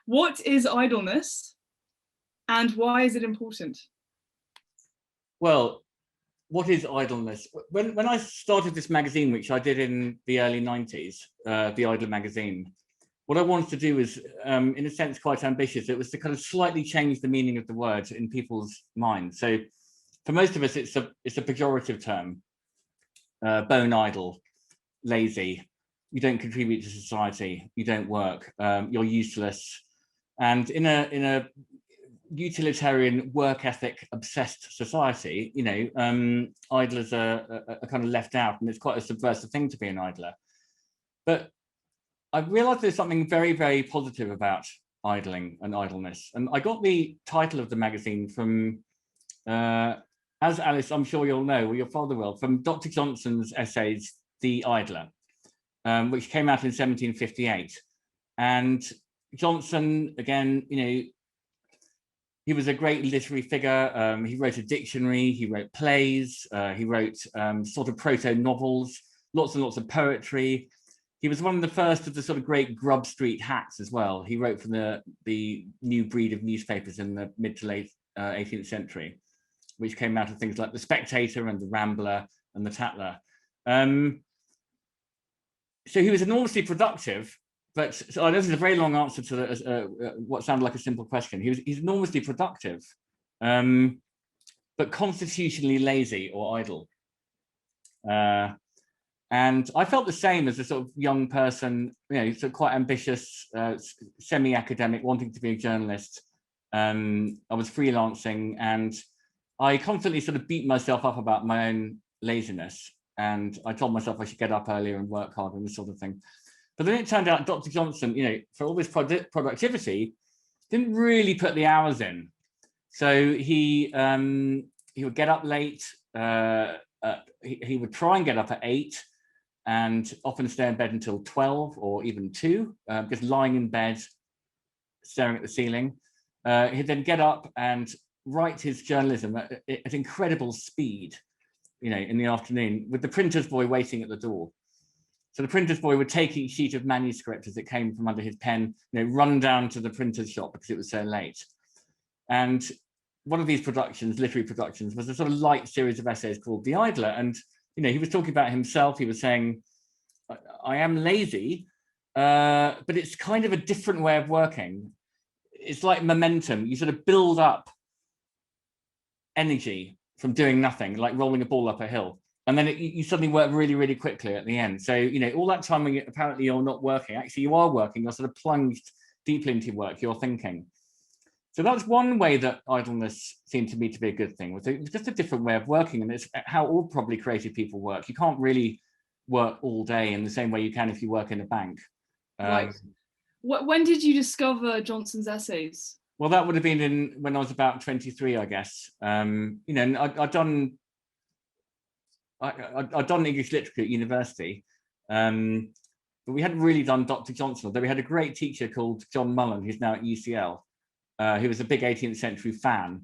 What is idleness and why is it important? Well, what is idleness? When I started this magazine, which I did in the early 90s, the Idler magazine, what I wanted to do was, in a sense, quite ambitious. It was to kind of slightly change the meaning of the word in people's minds. So for most of us, it's a pejorative term, bone idle, lazy, you don't contribute to society, you don't work, you're useless. And in a utilitarian, work ethic obsessed society, you know, idlers are kind of left out, and it's quite a subversive thing to be an idler. But I realized there's something very, very positive about idling and idleness. And I got the title of the magazine from, as Alice, I'm sure you'll know, or your father will, from Dr. Johnson's essays, The Idler, which came out in 1758. And Johnson, again, you know, he was a great literary figure. He wrote a dictionary, he wrote plays, he wrote sort of proto-novels, lots and lots of poetry. He was one of the first of the sort of great Grub Street hacks as well. He wrote for the new breed of newspapers in the mid to late 18th century, which came out of things like The Spectator and The Rambler and The Tatler. So he was enormously productive, but so this is a very long answer to what sounded like a simple question. He's enormously productive, but constitutionally lazy or idle. And I felt the same as a sort of young person, you know, sort of quite ambitious, semi-academic, wanting to be a journalist. I was freelancing, and I constantly sort of beat myself up about my own laziness. And I told myself I should get up earlier and work harder and this sort of thing. But then it turned out Dr. Johnson, you know, for all this productivity, didn't really put the hours in. So he would get up late. He would try and get up at 8 and often stay in bed until 12 or even 2, just lying in bed, staring at the ceiling. He'd then get up and write his journalism at incredible speed, you know, in the afternoon, with the printer's boy waiting at the door. So the printer's boy would take each sheet of manuscript as it came from under his pen, you know, run down to the printer's shop because it was so late. And one of these productions, literary productions, was a sort of light series of essays called The Idler. And, you know, he was talking about himself. He was saying, I am lazy, but it's kind of a different way of working. It's like momentum. You sort of build up energy from doing nothing, like rolling a ball up a hill. And then you suddenly work really, really quickly at the end. So, you know, all that time when apparently you're not working, actually you are working, you're sort of plunged deeply into your work, you're thinking. So that's one way that idleness seemed to me to be a good thing. It's just a different way of working, and it's how all probably creative people work. You can't really work all day in the same way you can if you work in a bank. Right. When did you discover Johnson's essays? Well, that would have been when I was about 23, I guess. You know, I'd done English literature at university, but we hadn't really done Dr. Johnson, although we had a great teacher called John Mullen, who's now at UCL, who was a big 18th century fan.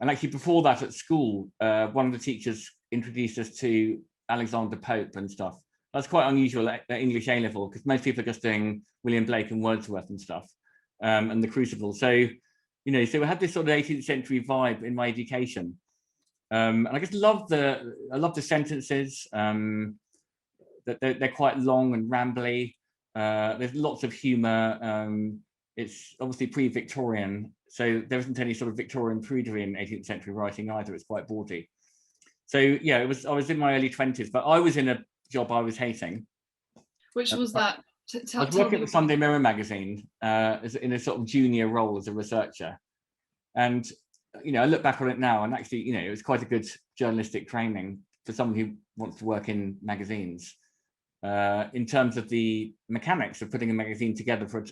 And actually before that at school, one of the teachers introduced us to Alexander Pope and stuff. That's quite unusual at English A-level, because most people are just doing William Blake and Wordsworth and stuff, and the Crucible. So, you know, so we had this sort of 18th century vibe in my education. And I just love the sentences, that they're quite long and rambly. There's lots of humor. It's obviously pre-Victorian, so there isn't any sort of Victorian prudery in 18th century writing either. It's quite bawdy. So yeah, I was in my early 20s, but I was in a job I was hating. Which was that? I was working at the Sunday Mirror magazine in a sort of junior role as a researcher. And, you know, I look back on it now, and actually, you know, it was quite a good journalistic training for someone who wants to work in magazines. In terms of the mechanics of putting a magazine together for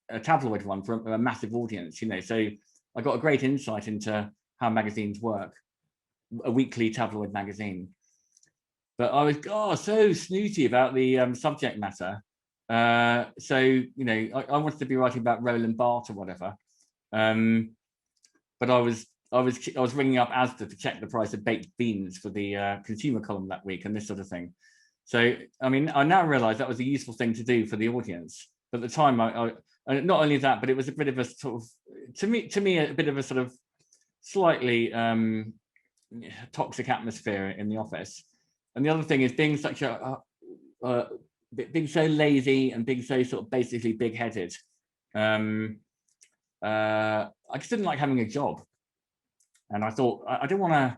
a tabloid one, for a massive audience, you know. So I got a great insight into how magazines work, a weekly tabloid magazine. But I was so snooty about the subject matter. So, you know, I wanted to be writing about Roland Barthes or whatever. But I was ringing up Asda to check the price of baked beans for the consumer column that week and this sort of thing. So, I mean, I now realize that was a useful thing to do for the audience. But at the time, And not only that, but it was a bit of a sort of, to me, a bit of a sort of slightly toxic atmosphere in the office. And the other thing is being such being so lazy and being so sort of basically big-headed. I just didn't like having a job. And I thought, I don't want to,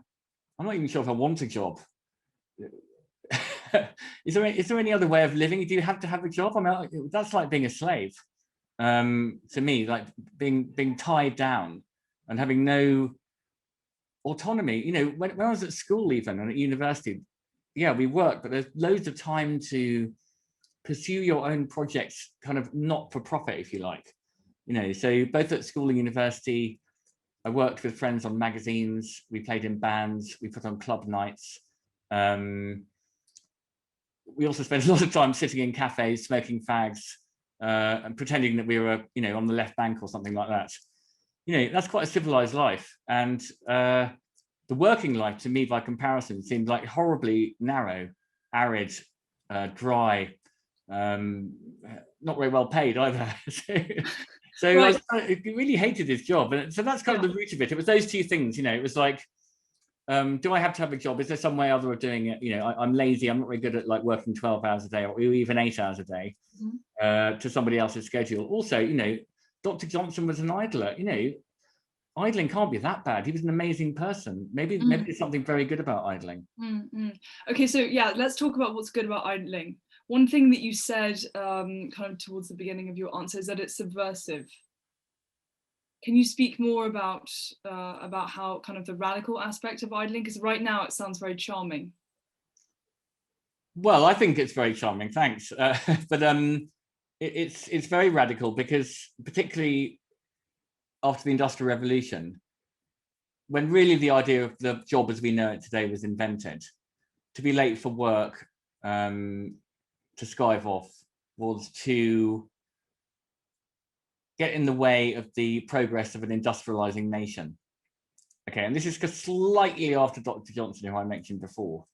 I'm not even sure if I want a job. Is there any other way of living? Do you have to have a job? I mean, that's like being a slave. To me, like being tied down and having no autonomy. You know, when I was at school, even, and at university, yeah, we worked, but there's loads of time to pursue your own projects, kind of not for profit, if you like. You know, so both at school and university, I worked with friends on magazines, we played in bands, we put on club nights. We also spent a lot of time sitting in cafes, smoking fags, and pretending that we were, you know, on the left bank or something like that. You know, that's quite a civilized life. And the working life, to me, by comparison, seemed like horribly narrow, arid, dry, not very well paid either. So right. I really hated this job. And so that's kind of the root of it. It was those two things, you know, it was like, do I have to have a job? Is there some way other of doing it? You know, I'm lazy. I'm not very good at like working 12 hours a day or even 8 hours a day to somebody else's schedule. Also, you know, Dr. Johnson was an idler. You know, idling can't be that bad. He was an amazing person. Maybe there's something very good about idling. Okay, so yeah, let's talk about what's good about idling. One thing that you said kind of towards the beginning of your answer is that it's subversive. Can you speak more about how kind of the radical aspect of idling? Because right now it sounds very charming. Well, I think it's very charming, thanks. But it's very radical because particularly after the Industrial Revolution, when really the idea of the job as we know it today was invented, to be late for work, to skive off, was to get in the way of the progress of an industrializing nation. Okay, and this is slightly after Dr. Johnson, who I mentioned before.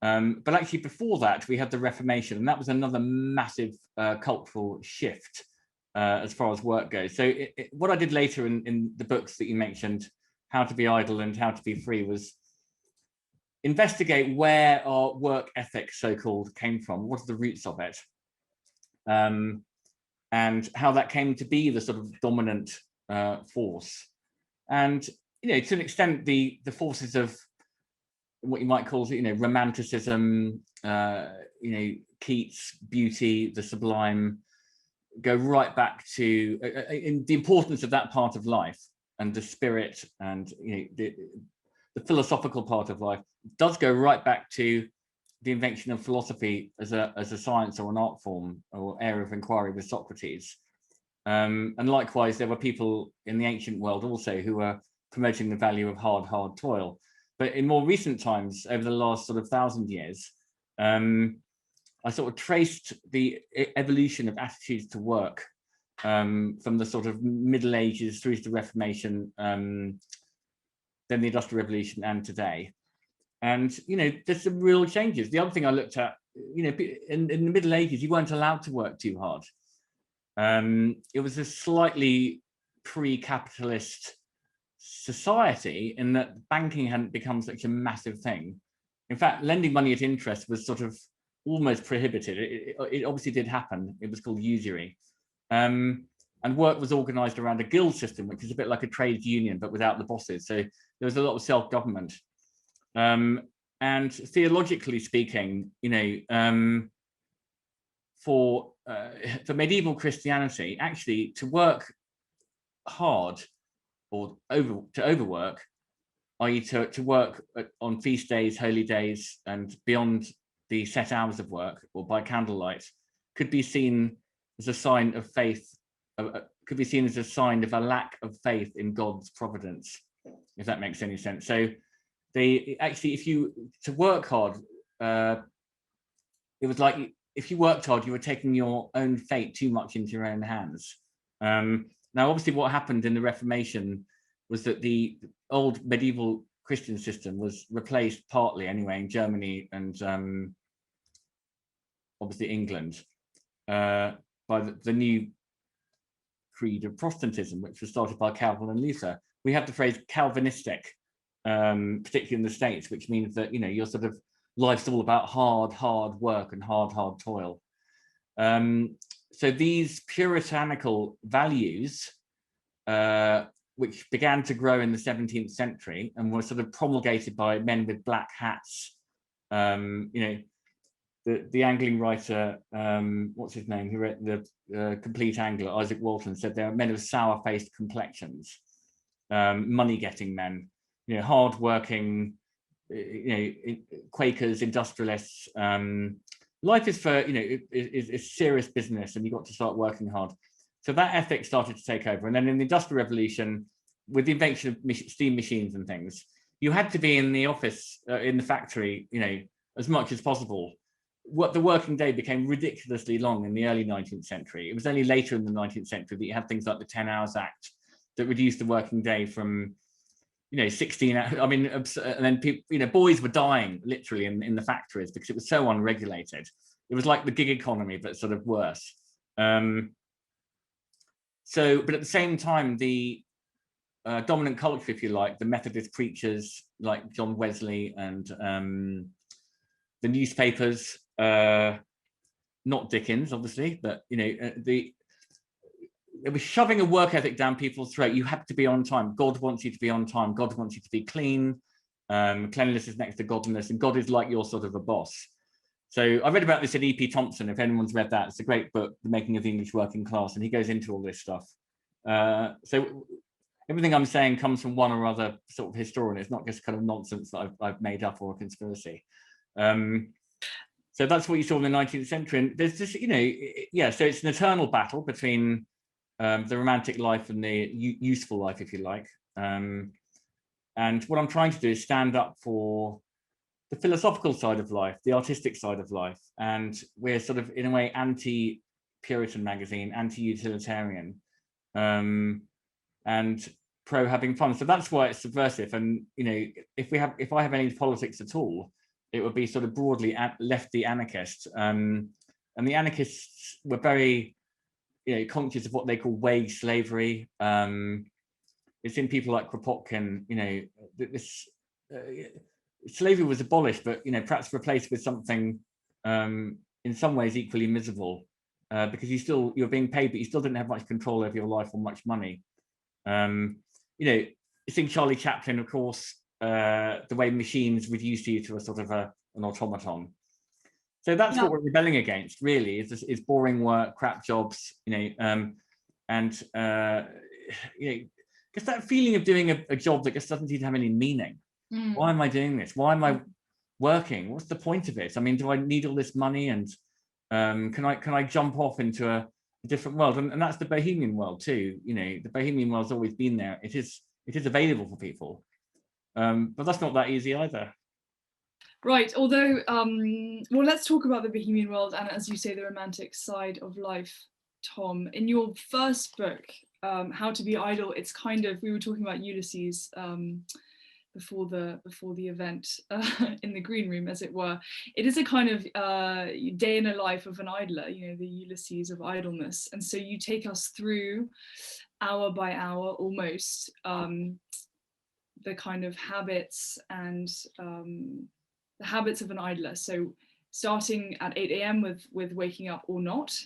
But actually before that, we had the Reformation, and that was another massive cultural shift as far as work goes. So what I did later in the books that you mentioned, How to Be Idle and How to Be Free, was investigate where our work ethic, so-called, came from. What are the roots of it? And how that came to be the sort of dominant force. And, you know, to an extent, the forces of what you might call, you know, romanticism, you know, Keats, beauty, the sublime, go right back to in the importance of that part of life, and the spirit, and, you know, the philosophical part of life does go right back to the invention of philosophy as a science or an art form or area of inquiry with Socrates. And likewise, there were people in the ancient world also who were promoting the value of hard toil. But in more recent times, over the last sort of 1,000 years, I sort of traced the evolution of attitudes to work from the sort of Middle Ages through to the Reformation, then the Industrial Revolution, and today. And, you know, there's some real changes. The other thing I looked at, you know, in the Middle Ages, you weren't allowed to work too hard. It was a slightly pre-capitalist society in that banking hadn't become such a massive thing. In fact, lending money at interest was sort of almost prohibited. It obviously did happen. It was called usury. And work was organized around a guild system, which is a bit like a trade union, but without the bosses. So there was a lot of self-government. And theologically speaking, you know, for medieval Christianity, actually to work hard or to overwork, i.e. to work on feast days, holy days, and beyond the set hours of work, or by candlelight, could be seen as a sign of faith, could be seen as a sign of a lack of faith in God's providence, if that makes any sense. So they actually, to work hard, it was like if you worked hard, you were taking your own fate too much into your own hands. Now, obviously, what happened in the Reformation was that the old medieval Christian system was replaced, partly anyway, in Germany and obviously England, by the new creed of Protestantism, which was started by Calvin and Luther. We have the phrase Calvinistic, particularly in the States, which means that, you know, your sort of life's all about hard work and hard toil. So these puritanical values, which began to grow in the 17th century and were sort of promulgated by men with black hats. You know, the angling writer, what's his name, who wrote the Complete Angler, Isaac Walton, said they are men of sour-faced complexions, money-getting men, you know, hard-working, you know, Quakers, industrialists. Life is for, you know, is serious business, and you've got to start working hard. So that ethic started to take over. And then in the Industrial Revolution, with the invention of steam machines and things, you had to be in the office, in the factory, you know, as much as possible. What the working day became ridiculously long in the early 19th century. It was only later in the 19th century that you had things like the 10 Hours Act that reduced the working day from, you know, 16 hours. I mean, and then people, you know, boys were dying literally in the factories because it was so unregulated. It was like the gig economy, but sort of worse. So, but at the same time, the dominant culture, if you like, the Methodist preachers like John Wesley and the newspapers, not Dickens, obviously, but, you know, they were shoving a work ethic down people's throat. You have to be on time. God wants you to be on time. God wants you to be clean. Cleanliness is next to godliness, and God is like your sort of a boss. So I read about this in E.P. Thompson. If anyone's read that, it's a great book, The Making of the English Working Class, and he goes into all this stuff. So everything I'm saying comes from one or other sort of historian. It's not just kind of nonsense that I've made up or a conspiracy. So that's what you saw in the 19th century. And there's this, you know, yeah, so it's an eternal battle between the romantic life and the useful life, if you like. And what I'm trying to do is stand up for the philosophical side of life, the artistic side of life. And we're sort of, in a way, anti-Puritan magazine, anti-utilitarian, and pro having fun. So that's why it's subversive. And, you know, if I have any politics at all, it would be sort of broadly lefty anarchists. And the anarchists were very, you know, conscious of what they call wage slavery. It's in people like Kropotkin, you know, this slavery was abolished, but, you know, perhaps replaced with something in some ways equally miserable, because you're being paid, but you still didn't have much control over your life or much money. You know, it's in Charlie Chaplin, of course, the way machines reduce you to a sort of an automaton. So that's what we're rebelling against, really, is boring work, crap jobs, you know, and you know, just that feeling of doing a job that just doesn't seem to have any meaning. Why am I doing this? Why am I working? What's the point of it? I mean, do I need all this money? And can I jump off into a different world? And that's the Bohemian world too. You know, the Bohemian world's always been there. It is available for people, but that's not that easy either. Right. Although, well, let's talk about the Bohemian world and, as you say, the romantic side of life, Tom. In your first book, How to Be Idle, it's kind of, we were talking about Ulysses before the event in the green room, as it were. It is a kind of day in the life of an idler, you know, the Ulysses of idleness. And so you take us through, hour by hour almost, the kind of habits and the habits of an idler. So starting at 8 a.m. with waking up or not,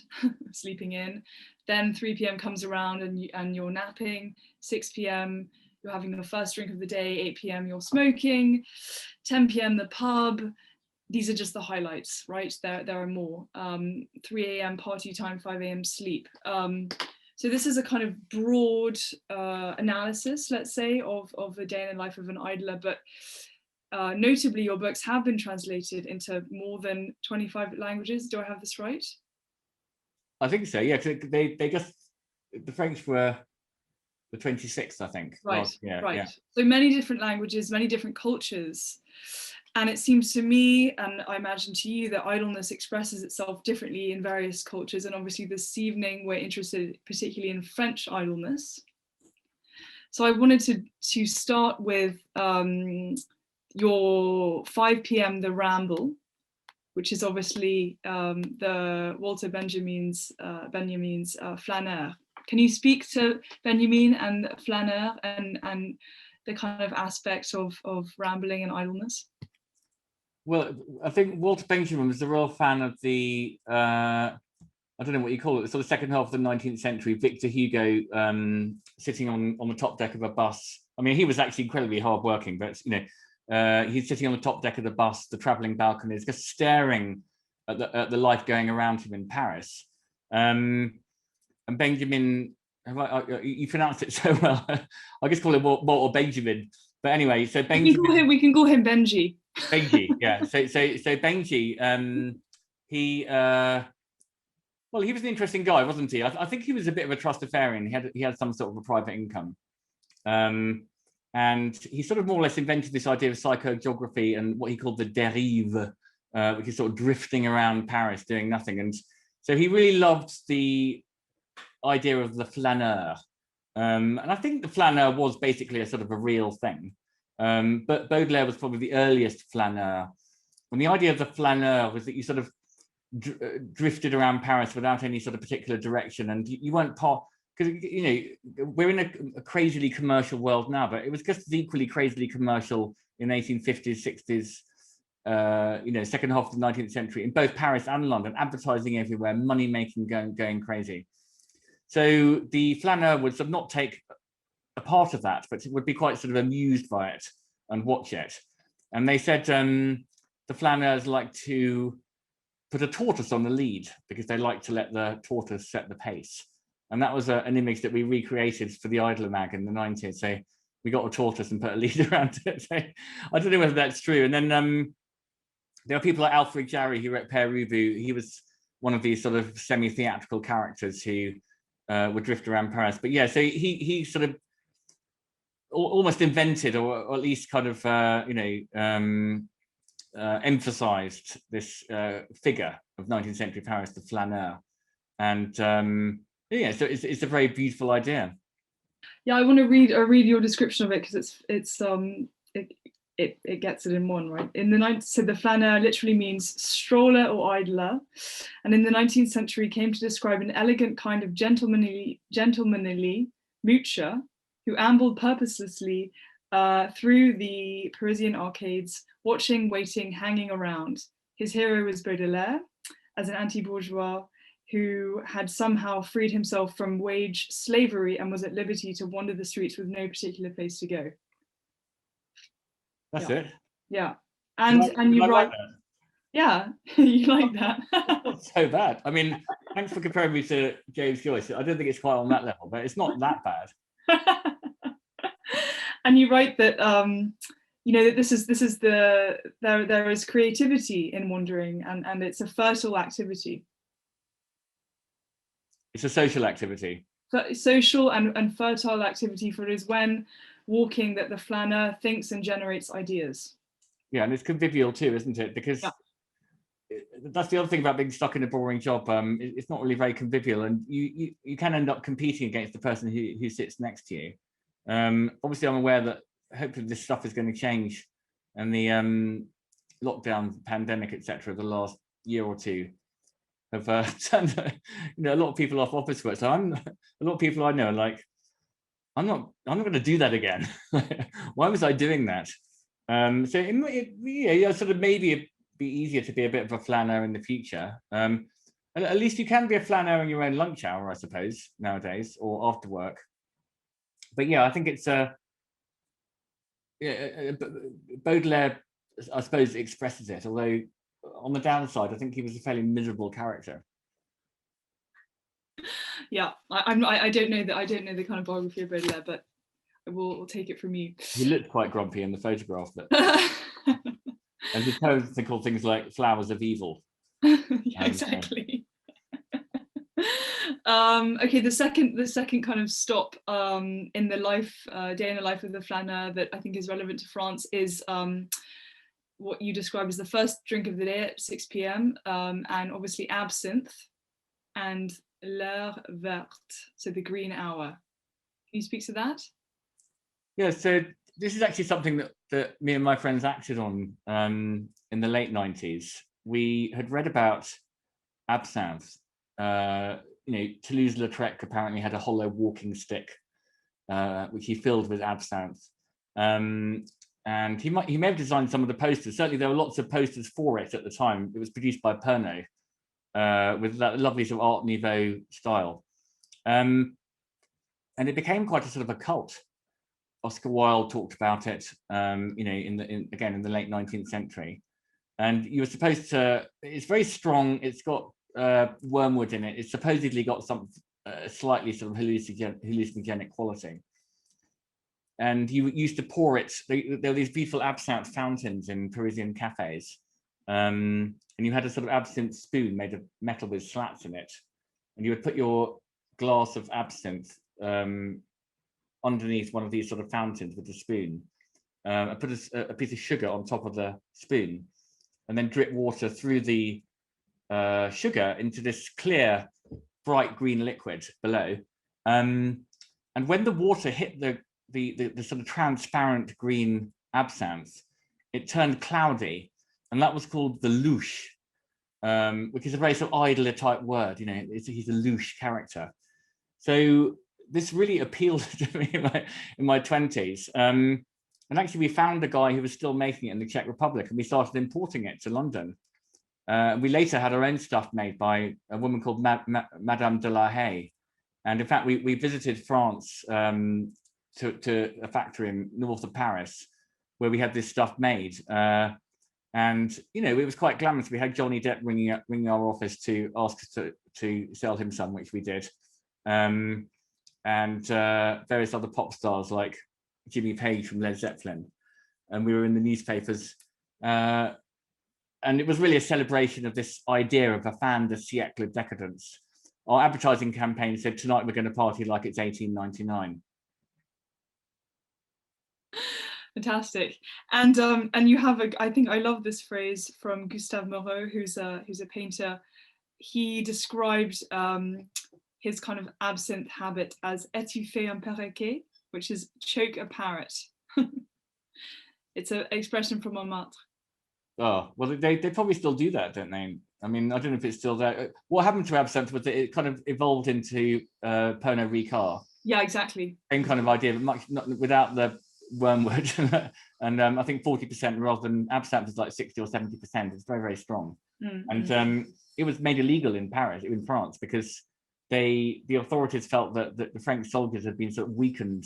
sleeping in, then 3 p.m. comes around and you're napping, 6 p.m. you're having the first drink of the day, 8 p.m. you're smoking, 10 p.m. the pub. These are just the highlights, right? There are more. 3 a.m. party time, 5 a.m. sleep. So this is a kind of broad analysis, let's say, of the day in the life of an idler, but notably your books have been translated into more than 25 languages. Do I have this right? I think so, yeah, because the French were the 26th, I think. Right, well, yeah, right. Yeah. So many different languages, many different cultures. And it seems to me, and I imagine to you, that idleness expresses itself differently in various cultures. And obviously this evening we're interested particularly in French idleness. So I wanted to start with your 5 p.m. The Ramble, which is obviously the Walter Benjamin's flânerie. Can you speak to Benjamin and flâneur and the kind of aspect of rambling and idleness? Well, I think Walter Benjamin was a real fan of the I don't know what you call it, the sort of second half of the 19th century, Victor Hugo sitting on the top deck of a bus. I mean, he was actually incredibly hardworking, but he's sitting on the top deck of the bus, the traveling balconies, just staring at the life going around him in Paris. And Benjamin, you pronounce it so well. I just call him Walter Benjamin. But anyway, so Benjamin. We can call him Benji. Benji, yeah. So Benji, he. Well, he was an interesting guy, wasn't he? I think he was a bit of a trustafarian. He had some sort of a private income, and he sort of more or less invented this idea of psychogeography and what he called the dérive, which is sort of drifting around Paris doing nothing. And so he really loved the idea of the flâneur, and I think the flâneur was basically a sort of a real thing. But Baudelaire was probably the earliest flâneur, and the idea of the flâneur was that you sort of drifted around Paris without any sort of particular direction, and you weren't part, because we're in a crazily commercial world now, but it was just as equally crazily commercial in 1850s, 60s, second half of the 19th century in both Paris and London, advertising everywhere, money making, going crazy. So the flâneur would sort of not take a part of that, but it would be quite sort of amused by it and watch it. And they said the flâneurs like to put a tortoise on the lead because they like to let the tortoise set the pace. And that was an image that we recreated for the Idler mag in the 90s. So we got a tortoise and put a lead around it. So I don't know whether that's true. And then there are people like Alfred Jarry, who wrote Père Ubu. He was one of these sort of semi-theatrical characters who would drift around Paris. But yeah, so he sort of almost invented, or at least kind of, emphasized this figure of 19th century Paris, the flâneur. And so it's a very beautiful idea. Yeah, I want to read your description of it because it gets it in one, right? So the flâneur literally means stroller or idler, and in the 19th century came to describe an elegant kind of gentlemanly moocher who ambled purposelessly through the Parisian arcades, watching, waiting, hanging around. His hero was Baudelaire, as an anti-bourgeois who had somehow freed himself from wage slavery and was at liberty to wander the streets with no particular place to go. That's it. Yeah. And you write, yeah, you like that. Not so bad. I mean, thanks for comparing me to James Joyce. I don't think it's quite on that level, but it's not that bad. And you write that that there is creativity in wandering, and it's a fertile activity. It's a social activity. Social and fertile activity, for it is when walking that the flâneur thinks and generates ideas. Yeah, and it's convivial too, isn't it? Because that's the other thing about being stuck in a boring job. It's not really very convivial, and you can end up competing against the person who sits next to you. Obviously, I'm aware that hopefully this stuff is going to change, and the lockdown, pandemic, etc., the last year or two have turned a lot of people off office work. So a lot of people I know are like, I'm not going to do that again. Why was I doing that? So it sort of maybe be easier to be a bit of a flâneur in the future. At least you can be a flâneur in your own lunch hour, I suppose, nowadays, or after work. But yeah, I think it's Baudelaire, I suppose, expresses it, although on the downside, I think he was a fairly miserable character. Yeah, I don't know the kind of biography of Baudelaire, but I will take it from you. He looked quite grumpy in the photograph, but and his poems are called things like "Flowers of Evil." Yeah, exactly. Okay, the second kind of stop in the day in the life of the flâneur that I think is relevant to France is what you describe as the first drink of the day at 6 p.m. And obviously absinthe and l'heure verte, so the green hour. Can you speak to that? Yeah, so this is actually something that me and my friends acted on in the late 90s. We had read about Absinthe Toulouse-Lautrec apparently had a hollow walking stick, which he filled with absinthe. And he may have designed some of the posters. Certainly there were lots of posters for it at the time. It was produced by Pernod with that lovely sort of Art Nouveau style. And it became quite a sort of a cult. Oscar Wilde talked about it, in the late 19th century. And you were supposed to, it's very strong. It's got wormwood in it. It's supposedly got some slightly sort of hallucinogenic quality. And you used to pour it. There were these beautiful absinthe fountains in Parisian cafes. And you had a sort of absinthe spoon made of metal with slats in it. And you would put your glass of absinthe underneath one of these sort of fountains with a spoon. And put a piece of sugar on top of the spoon, and then drip water through the sugar into this clear, bright green liquid below. And when the water hit the sort of transparent green absinthe, it turned cloudy, and that was called the louche, which is a very sort of idler type word. He's a louche character. So this really appealed to me in my 20s. And actually, we found a guy who was still making it in the Czech Republic, and we started importing it to London. We later had our own stuff made by a woman called Madame de la Haye. And in fact, we visited France to a factory in north of Paris where we had this stuff made. And, it was quite glamorous. We had Johnny Depp ringing our office to ask us to sell him some, which we did. And various other pop stars like Jimmy Page from Led Zeppelin. And we were in the newspapers. And it was really a celebration of this idea of a fin de siècle decadence. Our advertising campaign said, "Tonight we're going to party like it's 1899. Fantastic. And you have I think I love this phrase from Gustave Moreau, who's a painter. He described his kind of absinthe habit as étouffer un perroquet, which is choke a parrot. It's an expression from Montmartre. Oh, well, they probably still do that, don't they? I mean, I don't know if it's still there. What happened to absinthe was that it kind of evolved into Pernod Ricard. Yeah, exactly. Same kind of idea, but without the wormwood. And I think 40% rather than absinthe is like 60 or 70%. It's very, very strong. Mm-hmm. And it was made illegal in France, because the authorities felt that the French soldiers had been sort of weakened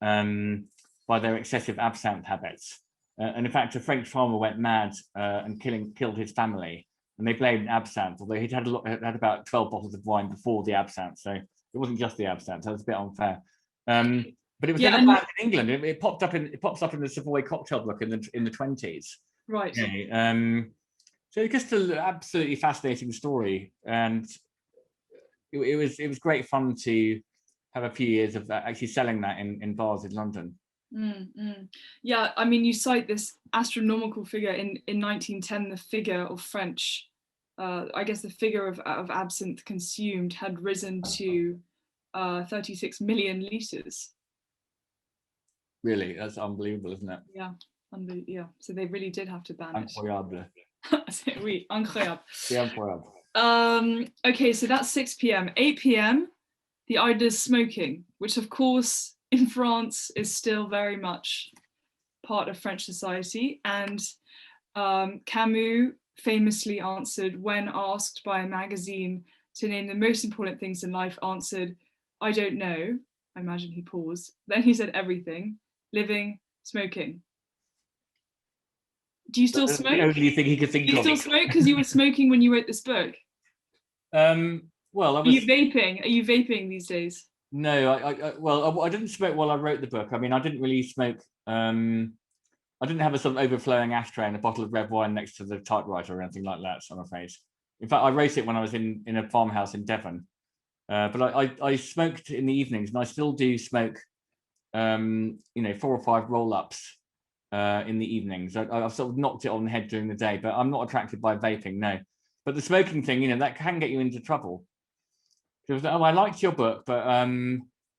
by their excessive absinthe habits. And in fact, a French farmer went mad and killed his family, and they blamed absinthe, although he'd had about 12 bottles of wine before the absinthe, so it wasn't just the absinthe. So it's a bit unfair. But it was never banned in England. It pops up in the Savoy cocktail book in the 20s. Right. So it's just an absolutely fascinating story, and it was great fun to have a few years of actually selling that in bars in London. Yeah, I mean, you cite this astronomical figure in 1910. The figure of French, I guess the figure of absinthe consumed had risen to 36 million litres. Really, that's unbelievable, isn't it? Yeah, unbelievable. Yeah, so they really did have to ban Incroyable. it. Oui, incroyable. Yeah, incroyable. Okay, so that's 6 p.m. 8 p.m. the idea is smoking, which of course in France is still very much part of French society. And Camus famously answered, when asked by a magazine to name the most important things in life, answered, "I don't know." I imagine he paused. Then he said everything: living, smoking. Do you still smoke? The only thing he could think of. Do you still smoke? Because you were smoking when you wrote this book. Well, Are you vaping? Are you vaping these days? No, I didn't smoke while I wrote the book. I mean, I didn't really smoke. I didn't have a sort of overflowing ashtray and a bottle of red wine next to the typewriter or anything like that, I'm afraid. In fact, I wrote it when I was in a farmhouse in Devon. But I smoked in the evenings, and I still do smoke, 4 or 5 roll-ups in the evenings. I've sort of knocked it on the head during the day, but I'm not attracted by vaping, no. But the smoking thing, that can get you into trouble. Because, I liked your book, but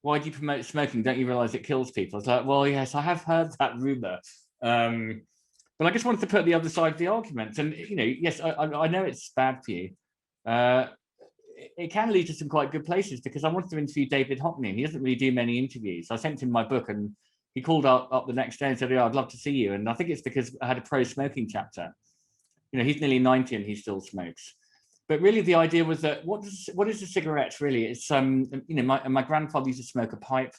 why do you promote smoking? Don't you realize it kills people? It's like, well, yes, I have heard that rumor. But I just wanted to put the other side of the argument. And, yes, I know it's bad for you. it can lead to some quite good places, because I wanted to interview David Hockney. He doesn't really do many interviews. I sent him my book, and he called up the next day and said, "Yeah, I'd love to see you." And I think it's because I had a pro-smoking chapter. He's nearly 90 and he still smokes. But really, the idea was that what is a cigarette really? It's my grandfather used to smoke a pipe.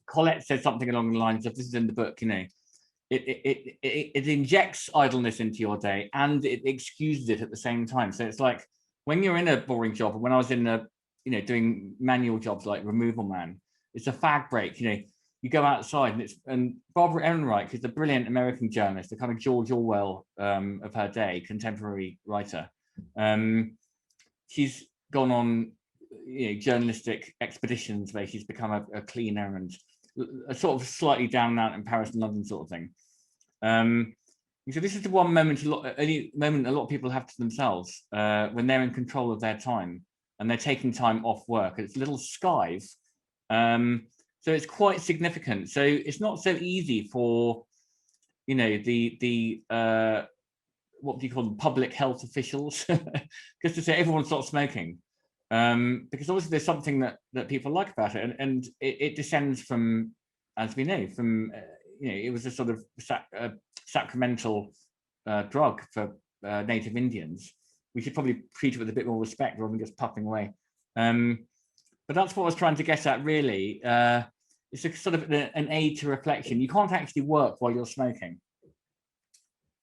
Colette said something along the lines of, this is in the book, it injects idleness into your day and it excuses it at the same time. So it's like when you're in a boring job, and when I was in doing manual jobs like removal man, it's a fag break. You go outside, and Barbara Ehrenreich, who's a brilliant American journalist, a kind of George Orwell of her day, contemporary writer. She's gone on journalistic expeditions where she's become a cleaner and a sort of slightly down and out in Paris and London sort of thing. So this is the one moment a lot of people have to themselves when they're in control of their time and they're taking time off work. It's a little skive. So it's quite significant. So it's not so easy for, the what do you call them, public health officials, just to say everyone stop smoking, because obviously there's something that people like about it, and it descends from, as we know, from it was a sort of sacramental drug for native Indians. We should probably treat it with a bit more respect rather than just puffing away. But that's what I was trying to get at, really. It's a sort of an aid to reflection. You can't actually work while you're smoking.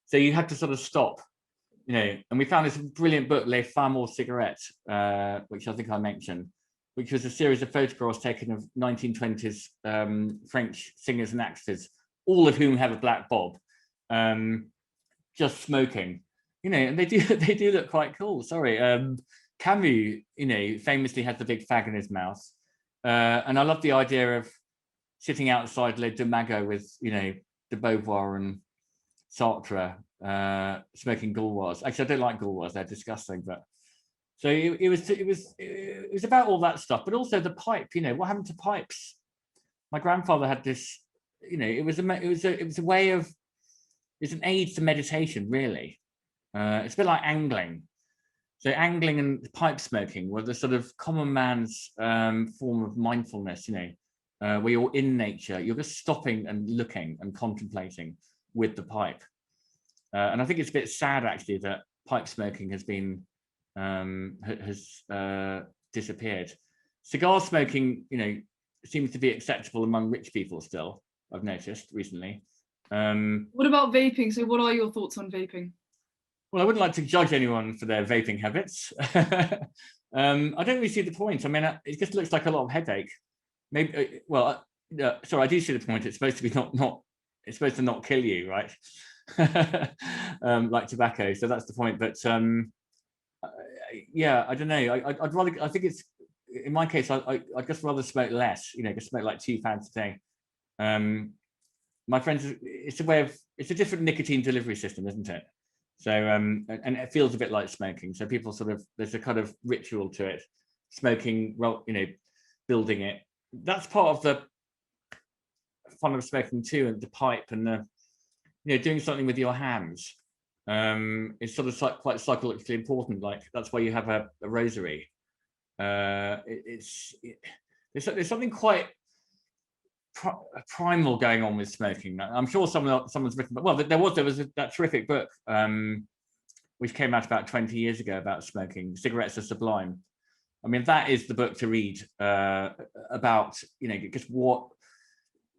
So you have to sort of stop, and we found this brilliant book, Les Femmes aux Cigarettes, which I think I mentioned, which was a series of photographs taken of 1920s French singers and actors, all of whom have a black bob, just smoking, and they do look quite cool. Sorry. Camus, famously had the big fag in his mouth. And I love the idea of sitting outside Les Deux Magots with, de Beauvoir and Sartre, smoking Gauloises. Actually, I don't like Gauloises; they're disgusting. But so it was about all that stuff, but also the pipe. What happened to pipes? My grandfather had this. It was a way of. It's an aid to meditation, really. It's a bit like angling. So angling and pipe smoking were the sort of common man's form of mindfulness. Where you're in nature, you're just stopping and looking and contemplating with the pipe. And I think it's a bit sad, actually, that pipe smoking has been disappeared. Cigar smoking, seems to be acceptable among rich people still, I've noticed recently. What about vaping? So what are your thoughts on vaping? Well, I wouldn't like to judge anyone for their vaping habits. I don't really see the point. I mean, it just looks like a lot of headache. Maybe, sorry, I do see the point. It's supposed to be not. It's supposed to not kill you, right? Like tobacco. So that's the point. But yeah, I don't know. I'd rather. I think it's, in my case, I'd just rather smoke less. Just smoke like 2 fags a day. My friends, it's a different nicotine delivery system, isn't it? So and it feels a bit like smoking. So people there's a kind of ritual to it. Smoking, well, building it. That's part of the fun of smoking too, and the pipe and the, doing something with your hands. It's sort of quite psychologically important. Like that's why you have a rosary. There's something quite primal going on with smoking. I'm sure someone's written, well, there was that terrific book which came out about 20 years ago about smoking. Cigarettes Are Sublime. I mean, that is the book to read about, just what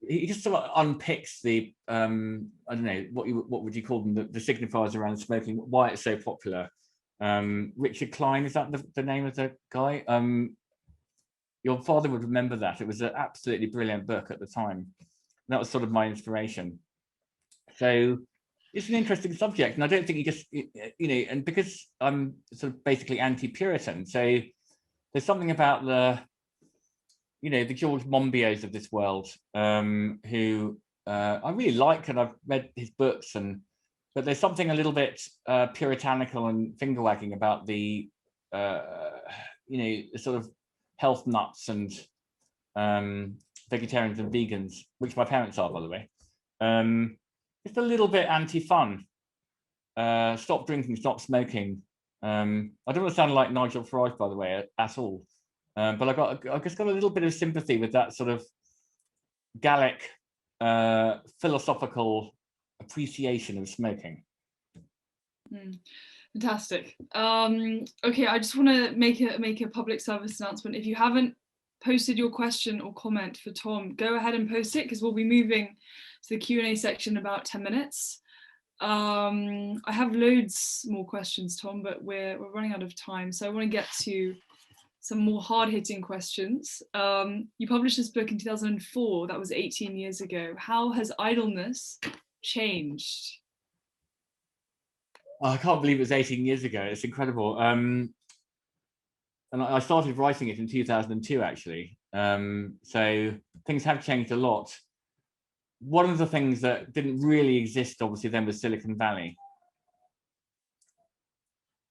he just sort of unpicks the I don't know, what would you call them, the signifiers around smoking, why it's so popular. Richard Klein, is that the name of the guy? Your father would remember that. It was an absolutely brilliant book at the time. That was sort of my inspiration. So it's an interesting subject, and I don't think you just, and because I'm sort of basically anti-Puritan, so there's something about the George Monbiot's of this world, who I really like, and I've read his books, but there's something a little bit puritanical and finger-wagging about the sort of health nuts and vegetarians and vegans, which my parents are, by the way. Just a little bit anti-fun. Stop drinking, stop smoking. I don't want to sound like Nigel Farage, by the way, at all. But I just got a little bit of sympathy with that sort of Gallic philosophical appreciation of smoking. Fantastic. Okay, I just want to make a public service announcement. If you haven't posted your question or comment for Tom, go ahead and post it, because we'll be moving to the Q&A section in about 10 minutes. I have loads more questions, Tom, but we're running out of time, so I want to get to some more hard-hitting questions. You published this book in 2004. That was 18 years ago. How has idleness changed? Oh, I can't believe it was 18 years ago. It's incredible. And I started writing it in 2002, actually. So things have changed a lot. One of the things that didn't really exist, obviously, then was Silicon Valley.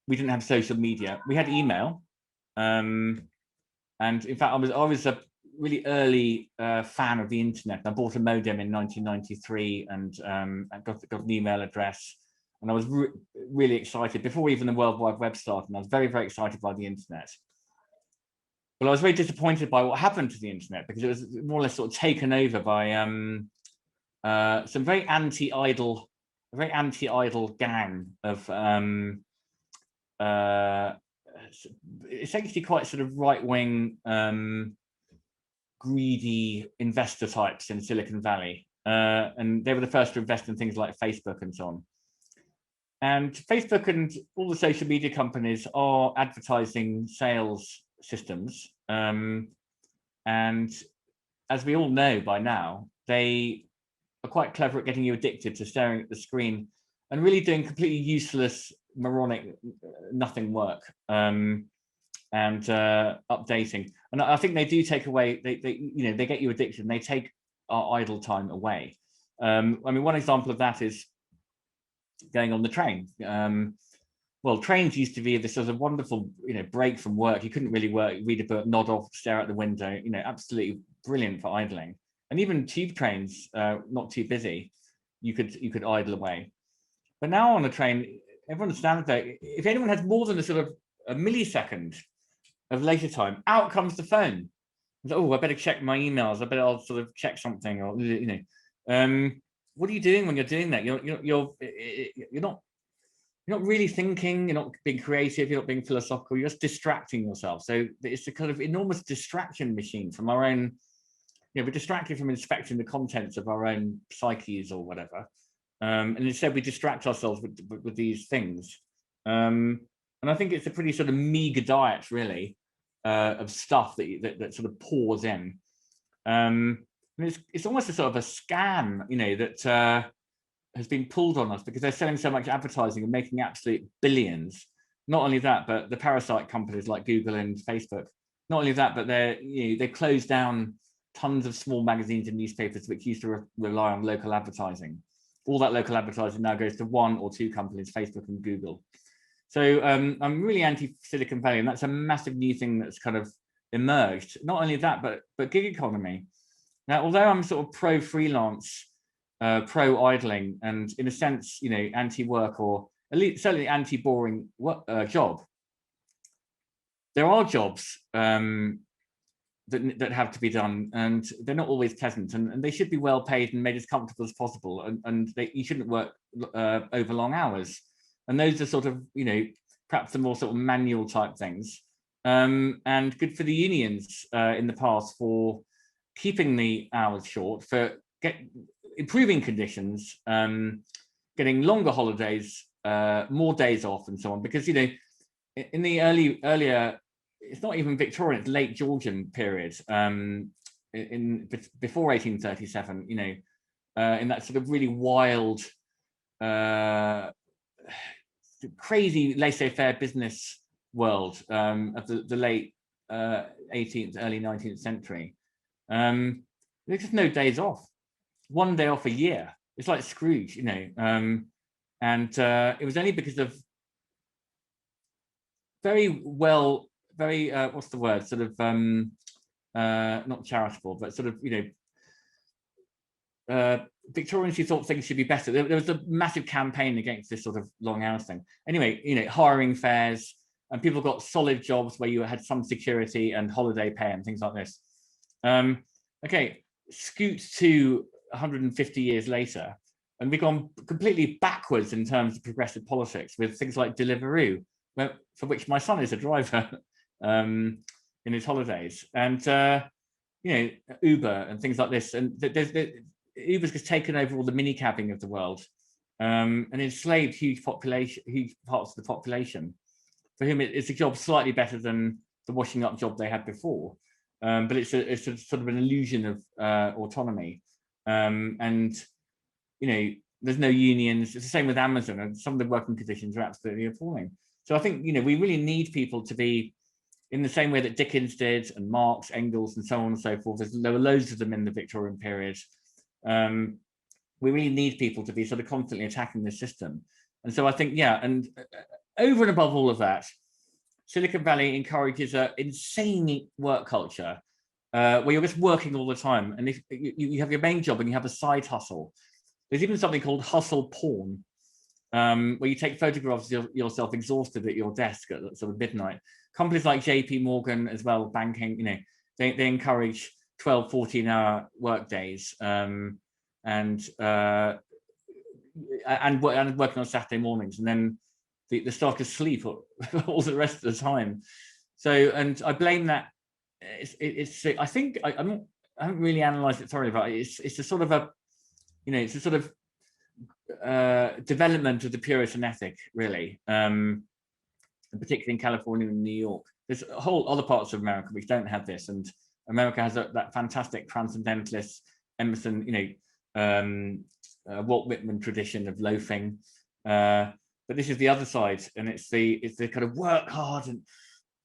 We didn't have social media. We had email. And in fact, I was a really early fan of the internet. I bought a modem in 1993 and I got an email address. And I was really excited before even the World Wide Web started. And I was very, very excited by the internet. But I was very disappointed by what happened to the internet, because it was more or less sort of taken over by some very anti-idle gang of essentially quite sort of right-wing, greedy investor types in Silicon Valley. And they were the first to invest in things like Facebook and so on. And Facebook and all the social media companies are advertising sales systems. And as we all know by now, they are quite clever at getting you addicted to staring at the screen and really doing completely useless, moronic, nothing work, and updating. And I think they do take away, they get you addicted and they take our idle time away. I mean, one example of that is going on the train. Well, trains used to be this sort of wonderful, break from work. You couldn't really work, read a book, nod off, stare out the window, absolutely brilliant for idling. And even tube trains, not too busy, you could idle away. But now on a train, everyone understands that if anyone has more than a sort of a millisecond of leisure time, out comes the phone. Oh, I better check my emails. I better I'll sort of check something, or what are you doing when you're doing that? You're not really thinking, you're not being creative, you're not being philosophical, you're just distracting yourself. So it's a kind of enormous distraction machine from our own, we're distracted from inspecting the contents of our own psyches or whatever. And instead we distract ourselves with these things. And I think it's a pretty sort of meager diet, really, of stuff that sort of pours in. And it's almost a sort of a scam, that has been pulled on us because they're selling so much advertising and making absolute billions. Not only that, but the parasite companies like Google and Facebook. Not only that, but they closed down tons of small magazines and newspapers which used to rely on local advertising. All that local advertising now goes to one or two companies, Facebook and Google. So I'm really anti-Silicon Valley, and that's a massive new thing that's kind of emerged. Not only that, but gig economy. Now, although I'm sort of pro-freelance, pro-idling, and in a sense, anti-work, or at least certainly anti-boring job, there are jobs that have to be done, and they're not always pleasant, and they should be well paid and made as comfortable as possible, and you shouldn't work over long hours. And those are sort of, perhaps the more sort of manual type things, and good for the unions in the past for keeping the hours short, for improving conditions, getting longer holidays, more days off, and so on. Because in the earlier, it's not even Victorian, it's late Georgian period, before 1837. In that sort of really wild, crazy laissez-faire business world of the late 18th, early 19th century. There's just no days off. One day off a year. It's like Scrooge, and it was only because of very what's the word? Sort of not charitable, but sort of Victorians who thought things should be better. There was a massive campaign against this sort of long hours thing. Anyway, you know, hiring fairs, and people got solid jobs where you had some security and holiday pay and things like this. Okay, scoot to 150 years later, and we've gone completely backwards in terms of progressive politics with things like Deliveroo, for which my son is a driver in his holidays, and you know, Uber and things like this. And Uber's just taken over all the mini cabbing of the world, and enslaved huge parts of the population, for whom it's a job slightly better than the washing up job they had before. But it's a sort of an illusion of autonomy. And, you know, there's no unions. It's the same with Amazon, and some of the working conditions are absolutely appalling. So I think, you know, we really need people to be, in the same way that Dickens did, and Marx, Engels, and so on and so forth. There were loads of them in the Victorian period. We really need people to be sort of constantly attacking the system. And so I think, yeah, and over and above all of that, Silicon Valley encourages an insane work culture where you're just working all the time. And if you have your main job and you have a side hustle, there's even something called hustle porn, where you take photographs of yourself exhausted at your desk at sort of midnight. Companies like JP Morgan as well, banking, you know, they encourage 12, 14-hour work days, and working on Saturday mornings, and then the staff just sleep all the rest of the time. So, and I blame that. I think I haven't really analysed it thoroughly, but it's a sort of a, you know, it's a sort of development of the Puritan ethic, really, particularly in California and New York. There's a whole other parts of America which don't have this, and America has that fantastic transcendentalist Emerson, you know, Walt Whitman tradition of loafing. But this is the other side, and it's the kind of work hard, and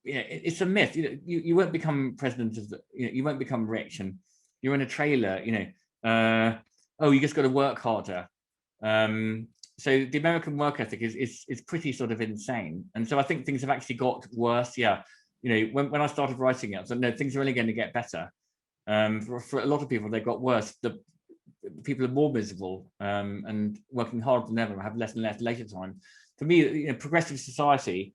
yeah, it's a myth. You won't become president of the, you know, you won't become rich, and you're in a trailer, you know. Oh, you just got to work harder. So the American work ethic is pretty sort of insane, and so I think things have actually got worse. Yeah, you know, when I started writing it, I was like, no, things are only going to get better. For a lot of people, they got worse. The people are more miserable and working harder than ever, have less and less leisure time. For me, you know, progressive society,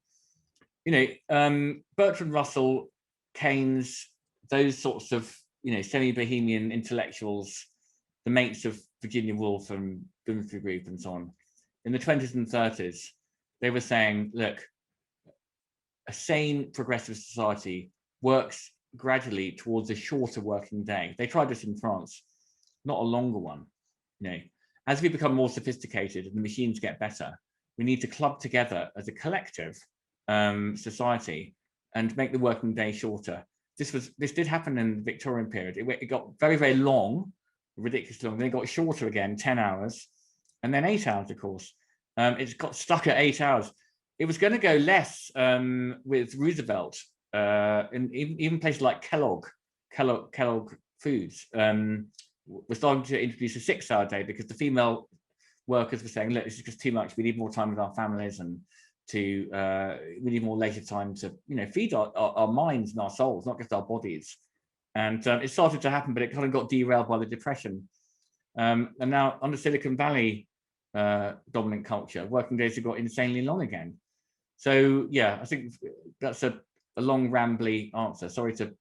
you know, Bertrand Russell, Keynes, those sorts of, you know, semi-bohemian intellectuals, the mates of Virginia Woolf and Bloomsbury Group and so on, in the 20s and 30s, they were saying, look, a sane progressive society works gradually towards a shorter working day. They tried this in France, not a longer one. You know, as we become more sophisticated and the machines get better, we need to club together as a collective society and make the working day shorter. This did happen in the Victorian period. It got very, very long, ridiculously long. Then it got shorter again, 10 hours, and then 8 hours, of course. It's got stuck at 8 hours. It was going to go less with Roosevelt, and even places like Kellogg Foods were starting to introduce a 6-hour day, because the female workers were saying, look, this is just too much. We need more time with our families, and we need more leisure time to, you know, feed our minds and our souls, not just our bodies. And it started to happen, but it kind of got derailed by the Depression. And now under Silicon Valley dominant culture, working days have got insanely long again. So yeah, I think that's a long, rambly answer. Sorry to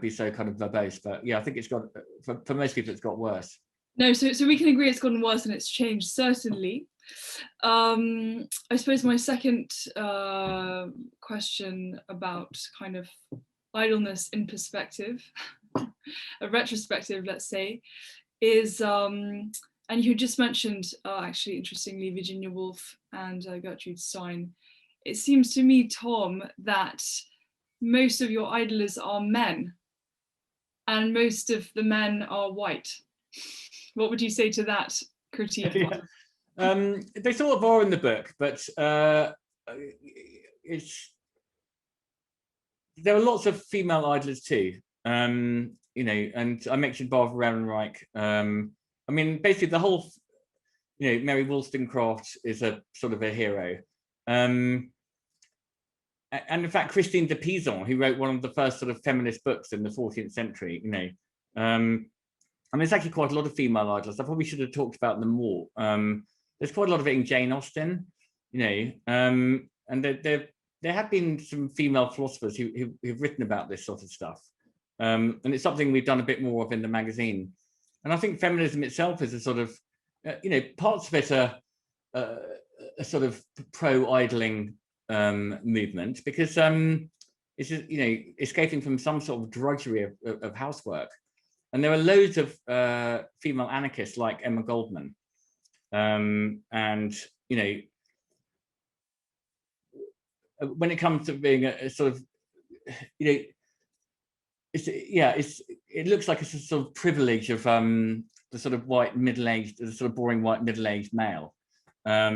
be so kind of verbose, but yeah, I think it's got, for most people, it's got worse. No, so we can agree it's gotten worse and it's changed, certainly. I suppose my second question about kind of idleness in perspective, a retrospective, let's say, is, and you just mentioned, actually, interestingly, Virginia Woolf and Gertrude Stein. It seems to me, Tom, that most of your idlers are men, and most of the men are white. What would you say to that critique? Yeah. They sort of are in the book, but there are lots of female idlers too. You know, and I mentioned Barbara Ehrenreich. I mean, basically the whole, you know, Mary Wollstonecraft is a sort of a hero. And in fact, Christine de Pizan, who wrote one of the first sort of feminist books in the 14th century, you know, I mean, there's actually quite a lot of female idlers. I probably should have talked about them more. There's quite a lot of it in Jane Austen, and there have been some female philosophers who've written about this sort of stuff. And it's something we've done a bit more of in the magazine. And I think feminism itself is a sort of, parts of it are a sort of pro-idling movement, because it's just, escaping from some sort of drudgery of housework. And there are loads of female anarchists like Emma Goldman. And, when it comes to being a sort of, it looks like it's a sort of privilege of the sort of white middle-aged, the sort of boring white middle-aged male. But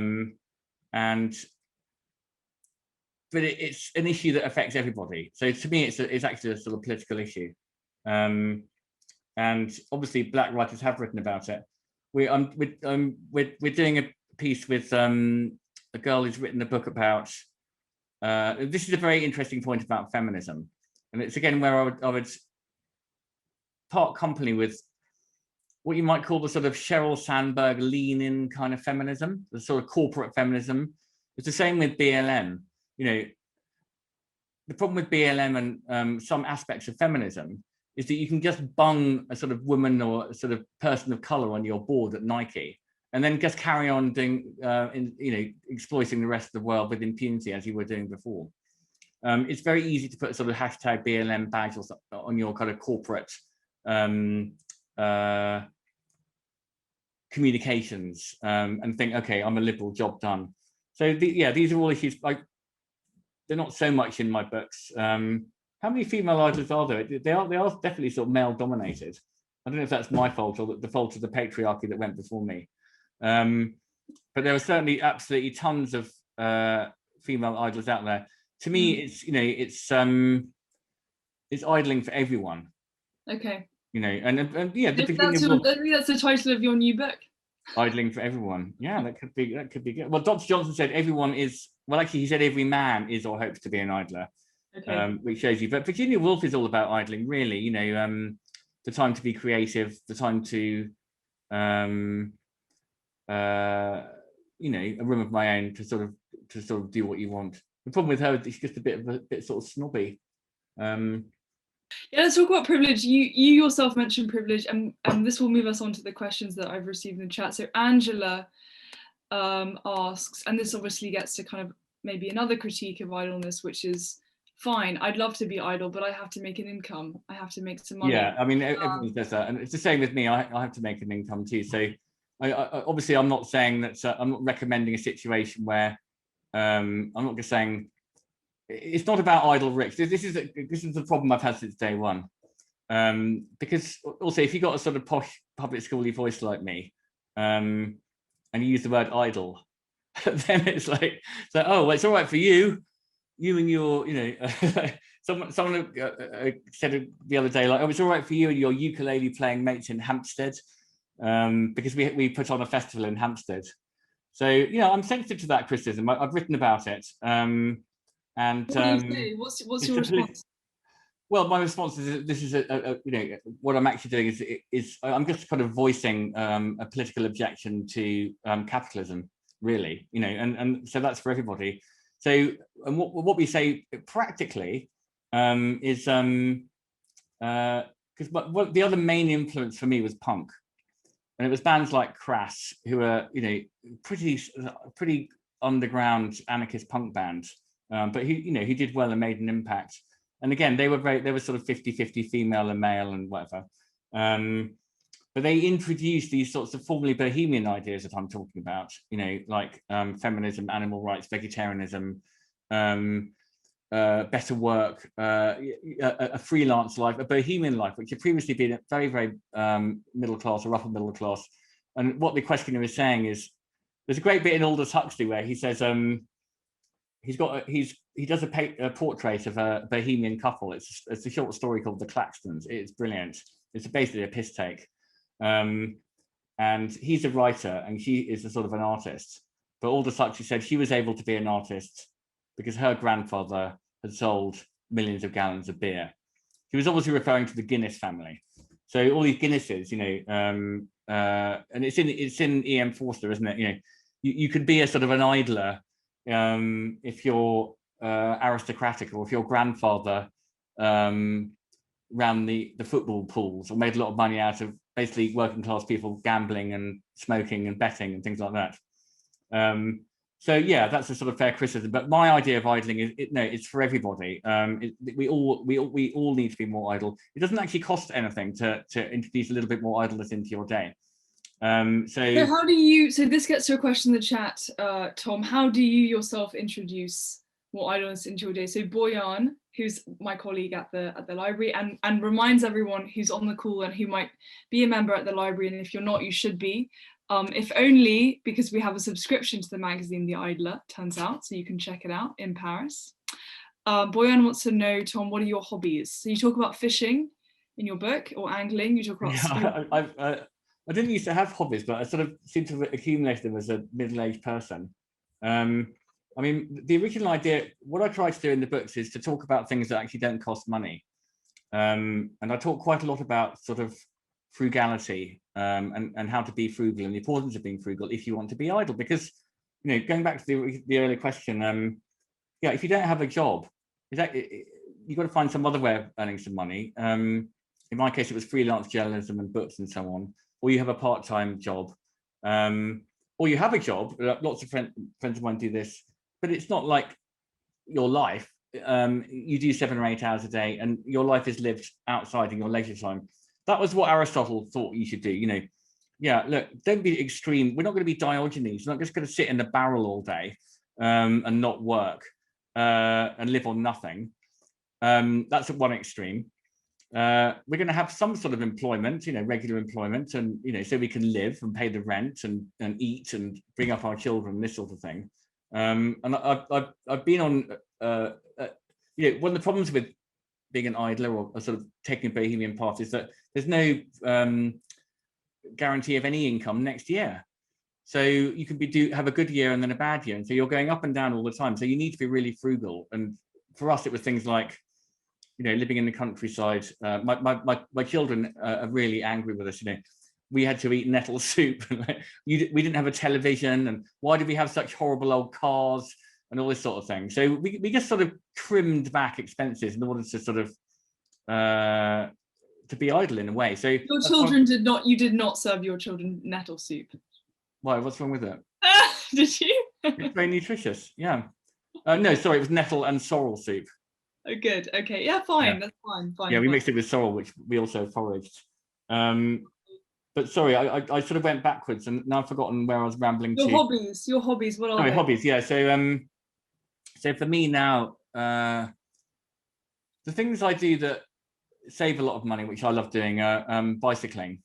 it's an issue that affects everybody. So to me, it's actually a sort of political issue. And obviously Black writers have written about it. We're doing a piece with a girl who's written a book about, this is a very interesting point about feminism. And it's again where I would part company with what you might call the sort of Sheryl Sandberg lean-in kind of feminism, the sort of corporate feminism. It's the same with BLM. The problem with BLM and some aspects of feminism is that you can just bung a sort of woman or a sort of person of color on your board at Nike, and then just carry on doing, exploiting the rest of the world with impunity as you were doing before. It's very easy to put sort of hashtag BLM badge or on your kind of corporate communications and think, okay, I'm a liberal, job done. So these are all issues. Like, they're not so much in my books. How many female idlers are there? They are definitely sort of male dominated. I don't know if that's my fault or the fault of the patriarchy that went before me. But there are certainly absolutely tons of female idlers out there. To me, it's idling for everyone. Okay. And yeah, maybe that's the title of your new book. Idling for everyone. Yeah, that could be good. Well, Dr. Johnson said everyone is. Well, actually, he said every man is or hopes to be an idler. Okay. Which shows you. But Virginia Woolf is all about idling, really. The time to be creative, the time to, a room of my own to sort of do what you want. The problem with her is she's just a bit sort of snobby. Yeah, let's talk about privilege. You yourself mentioned privilege, and this will move us on to the questions that I've received in the chat. So Angela asks, and this obviously gets to kind of maybe another critique of idleness, which is, fine, I'd love to be idle, but I have to make an income. I have to make some money. Yeah, I mean, everyone does that. And it's the same with me. I have to make an income too. So I obviously, I'm not saying that, I'm not recommending a situation where, I'm not just saying, it's not about idle rich. This is the problem I've had since day one. Because also, if you've got a sort of posh public schooly voice like me, and you use the word idle, then it's like, oh, well, it's all right for you. You and your, someone said the other day, like, oh, it's all right for you and your ukulele playing mates in Hampstead, because we put on a festival in Hampstead. So, I'm sensitive to that criticism. I've written about it. And what do you say? What's your response? Well, my response is this is what I'm actually doing is I'm just kind of voicing a political objection to capitalism, really, and so that's for everybody. So, and what we say practically is because the other main influence for me was punk, and it was bands like Crass, who are pretty underground anarchist punk bands, but he did well and made an impact. And again, they were sort of 50-50 female and male and whatever. But they introduced these sorts of formerly bohemian ideas that I'm talking about, like feminism, animal rights, vegetarianism, better work, a freelance life, a bohemian life, which had previously been a very, very middle class or upper middle class. And what the questioner is saying is, there's a great bit in Aldous Huxley where he says he does a portrait of a bohemian couple. It's a short story called The Claxtons. It's brilliant. It's basically a piss take. And he's a writer and she is a sort of an artist. But Aldous Huxley said she was able to be an artist because her grandfather had sold millions of gallons of beer. He was obviously referring to the Guinness family. So all these Guinnesses, and it's in E.M. Forster, isn't it? You could be a sort of an idler if you're aristocratic, or if your grandfather ran the football pools, or made a lot of money out of basically working class people gambling and smoking and betting and things like that. So yeah, that's a sort of fair criticism. But my idea of idling is, it's for everybody. We all need to be more idle. It doesn't actually cost anything to introduce a little bit more idleness into your day. So how do you? So this gets to a question in the chat, Tom. How do you yourself introduce more idleness into your day? So Boyan, who's my colleague at the library, and reminds everyone who's on the call and who might be a member at the library, and if you're not, you should be. If only because we have a subscription to the magazine The Idler, turns out, so you can check it out in Paris. Boyan wants to know, Tom, what are your hobbies? So you talk about fishing in your book, or angling. You talk about I didn't used to have hobbies, but I sort of seem to have accumulated them as a middle-aged person. I mean, the original idea, what I try to do in the books is to talk about things that actually don't cost money. And I talk quite a lot about sort of frugality and how to be frugal, and the importance of being frugal if you want to be idle. Because, going back to the earlier question, if you don't have a job, you've got to find some other way of earning some money. In my case, it was freelance journalism and books and so on. Or you have a part-time job, or you have a job. Lots of friends of mine do this, but it's not like your life. You do 7 or 8 hours a day, and your life is lived outside in your leisure time. That was what Aristotle thought you should do. Look, don't be extreme. We're not going to be Diogenes. We're not just going to sit in the barrel all day and not work and live on nothing. That's at one extreme. We're going to have some sort of employment, regular employment, and so we can live and pay the rent and eat and bring up our children, this sort of thing. And I've been on, one of the problems with being an idler or sort of taking a bohemian path is that there's no guarantee of any income next year. So you can have a good year and then a bad year, and so you're going up and down all the time. So you need to be really frugal. And for us, it was things like, living in the countryside. My children are really angry with us. We had to eat nettle soup. We didn't have a television, and why did we have such horrible old cars and all this sort of thing? So we just sort of trimmed back expenses in order to sort of to be idle in a way. So your children you did not serve your children nettle soup. Why? What's wrong with it? Did you? It's very nutritious. Yeah. No, sorry, it was nettle and sorrel soup. Oh, good. Okay. Yeah, fine. Yeah. That's fine. Yeah, we mixed it with sorrel, which we also foraged. But sorry, I sort of went backwards, and now I've forgotten where I was rambling to. Your hobbies. What are they? Hobbies. Yeah. So for me now, the things I do that save a lot of money, which I love doing, are bicycling.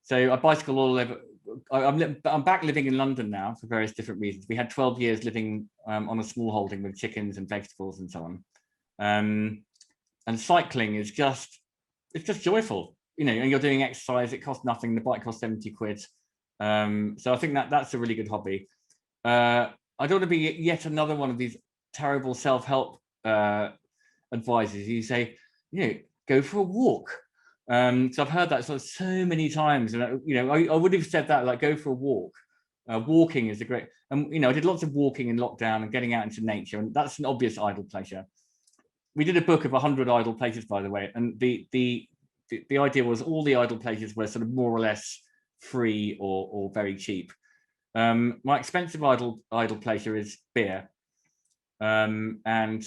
So I bicycle all over. I'm back living in London now for various different reasons. We had 12 years living on a small holding with chickens and vegetables and so on. And cycling is just joyful, and you're doing exercise. It costs nothing. The bike costs 70 quid. So I think that's a really good hobby. I don't want to be yet another one of these terrible self-help advisors. You say, go for a walk. So I've heard that so many times, and I would have said that, like, go for a walk. Walking is a great, and I did lots of walking in lockdown and getting out into nature, and that's an obvious idle pleasure. We did a book of 100 idle places, by the way, and the idea was all the idle places were sort of more or less free or very cheap. My expensive idle pleasure is beer, and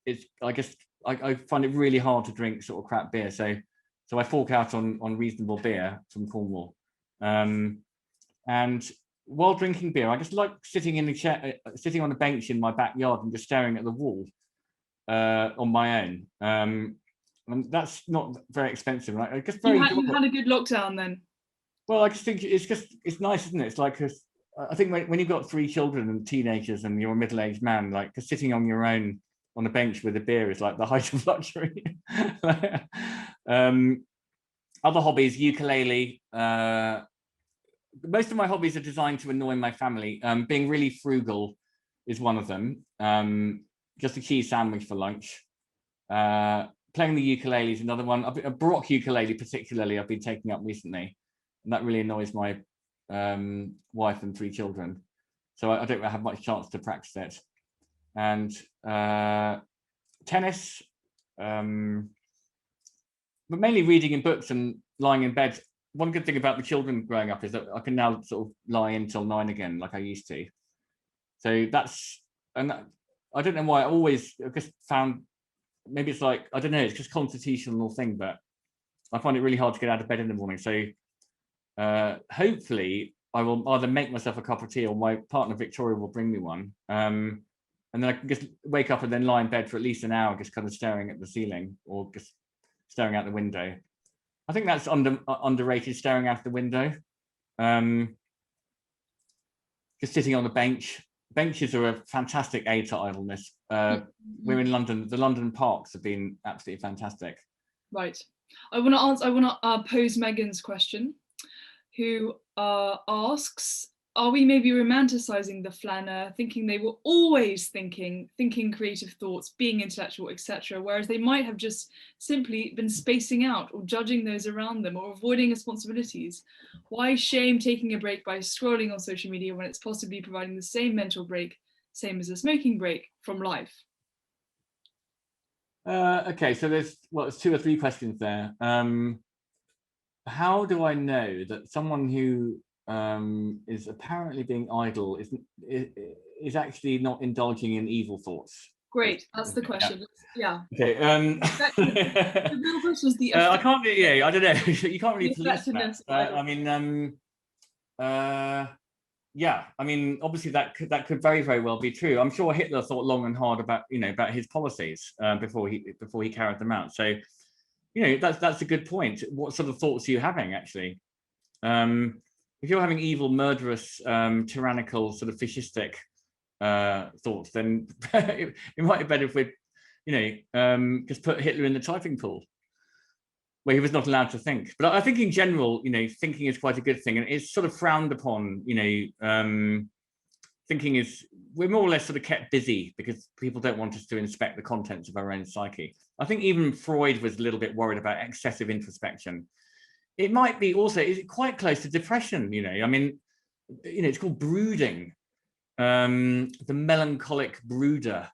it's, I guess, I find it really hard to drink sort of crap beer, so I fork out on reasonable beer from Cornwall. And while drinking beer, I just like sitting in a chair, sitting on a bench in my backyard and just staring at the wall on my own. And that's not very expensive. I guess you had a good lockdown then. Well, I just think it's nice, isn't it? It's like, I think when you've got 3 children and teenagers and you're a middle-aged man, like, just sitting on your own on a bench with a beer is like the height of luxury. Other hobbies, ukulele. Most of my hobbies are designed to annoy my family. Being really frugal is one of them. Just a cheese sandwich for lunch. playing the ukulele is another one. A Baroque ukulele particularly I've been taking up recently, and that really annoys my wife and 3 children. So I don't have much chance to practice it. And tennis, but mainly reading in books and lying in bed. One good thing about the children growing up is that I can now sort of lie in till 9 again, like I used to. So that's, and that, I don't know why I just found, maybe it's like, I don't know, it's just constitutional thing, but I find it really hard to get out of bed in the morning. So hopefully I will either make myself a cup of tea or my partner Victoria will bring me one. And then I can just wake up and then lie in bed for at least an hour, just kind of staring at the ceiling or just staring out the window. I think that's underrated, staring out the window. Just sitting on the bench. Benches are a fantastic aid to idleness. We're in London. The London parks have been absolutely fantastic. Right. I want to pose Megan's question, who asks, are we maybe romanticizing the flâner, thinking they were always thinking creative thoughts, being intellectual, etc., whereas they might have just simply been spacing out or judging those around them or avoiding responsibilities? Why shame taking a break by scrolling on social media when it's possibly providing the same mental break, same as a smoking break, from life? Okay, so there's 2 or 3 questions there. How do I know that someone who is apparently being idle is actually not indulging in evil thoughts? Great, that's the question. Yeah. Okay. The real question is the I can't. Yeah, I don't know. You can't really police that. I mean, yeah. I mean, obviously that could very, very well be true. I'm sure Hitler thought long and hard about his policies before he carried them out. So, that's a good point. What sort of thoughts are you having actually? If you're having evil, murderous, tyrannical, sort of fascistic thoughts, then it might be better if we, just put Hitler in the typing pool, where he was not allowed to think. But I think in general, thinking is quite a good thing, and it's sort of frowned upon. Thinking we're more or less sort of kept busy because people don't want us to inspect the contents of our own psyche. I think even Freud was a little bit worried about excessive introspection. It might be also, is it quite close to depression? I mean, it's called brooding. The melancholic brooder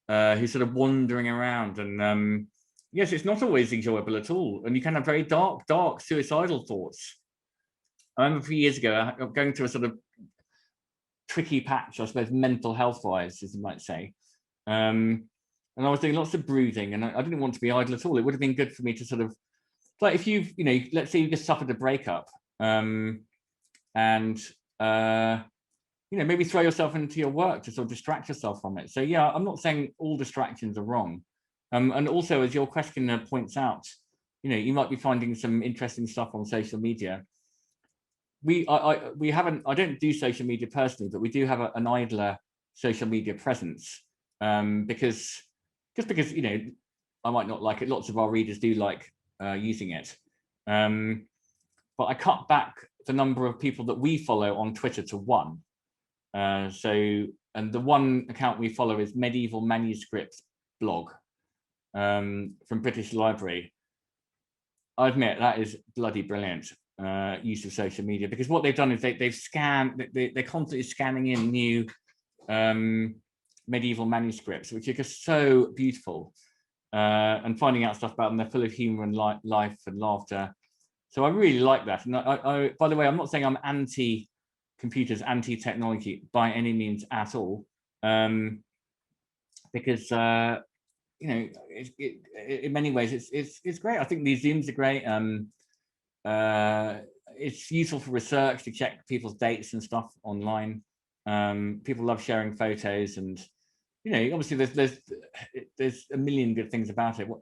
who's sort of wandering around, and yes, it's not always enjoyable at all, and you can have very dark, suicidal thoughts. I remember a few years ago going through a sort of tricky patch, I suppose, mental health-wise, as you might say, and I was doing lots of brooding, and I didn't want to be idle at all. It would have been good for me to sort of, like, if you've, let's say you just suffered a breakup, and maybe throw yourself into your work to sort of distract yourself from it. So yeah, I'm not saying all distractions are wrong. And also, as your questioner points out, you might be finding some interesting stuff on social media. I don't do social media personally, but we do have an idler social media presence, because I might not like it. Lots of our readers do like using it, but I cut back the number of people that we follow on Twitter to 1. And the one account we follow is Medieval Manuscripts blog, from British Library. I admit that is bloody brilliant use of social media, because what they've done is they've scanned, they're constantly scanning in new medieval manuscripts, which are just so beautiful, and finding out stuff about them. They're full of humor and life and laughter. So I really like that. And I by the way, I'm not saying I'm anti-computers, anti-technology by any means at all, because in many ways it's great. I think these Zooms are great. It's useful for research to check people's dates and stuff online. People love sharing photos, and obviously there's a million good things about it. What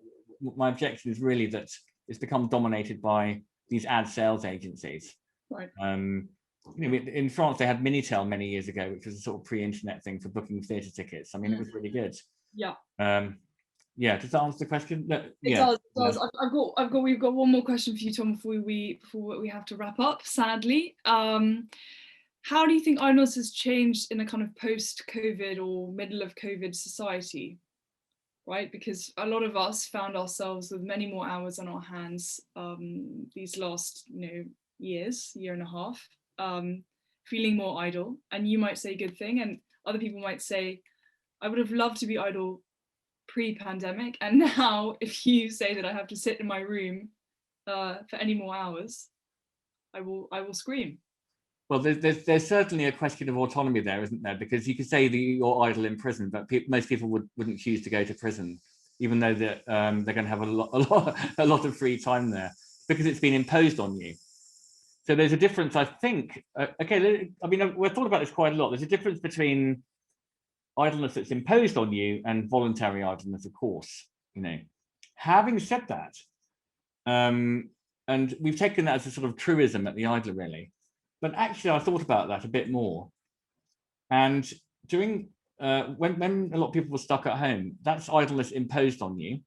my objection is really that it's become dominated by these ad sales agencies. Right. In France they had Minitel many years ago, which was a sort of pre-internet thing for booking theatre tickets. I mean, it was really good. Yeah. Yeah, does that answer the question? No, it does. We've got one more question for you, Tom, before we have to wrap up, sadly. How do you think idleness has changed in a kind of post-COVID or middle of COVID society? right? Because a lot of us found ourselves with many more hours on our hands these last, year and a half, feeling more idle. And you might say good thing, and other people might say, I would have loved to be idle pre-pandemic, and now if you say that I have to sit in my room for any more hours, I will scream. Well, there's certainly a question of autonomy there, isn't there? Because you could say that you're idle in prison, but most people wouldn't choose to go to prison, even though they're going to have a lot of free time there, because it's been imposed on you. So there's a difference, I think. Okay, I mean, we've thought about this quite a lot. There's a difference between idleness that's imposed on you and voluntary idleness, of course. Having said that, and we've taken that as a sort of truism at the Idler, really. But actually, I thought about that a bit more. And during when a lot of people were stuck at home, that's idleness imposed on you.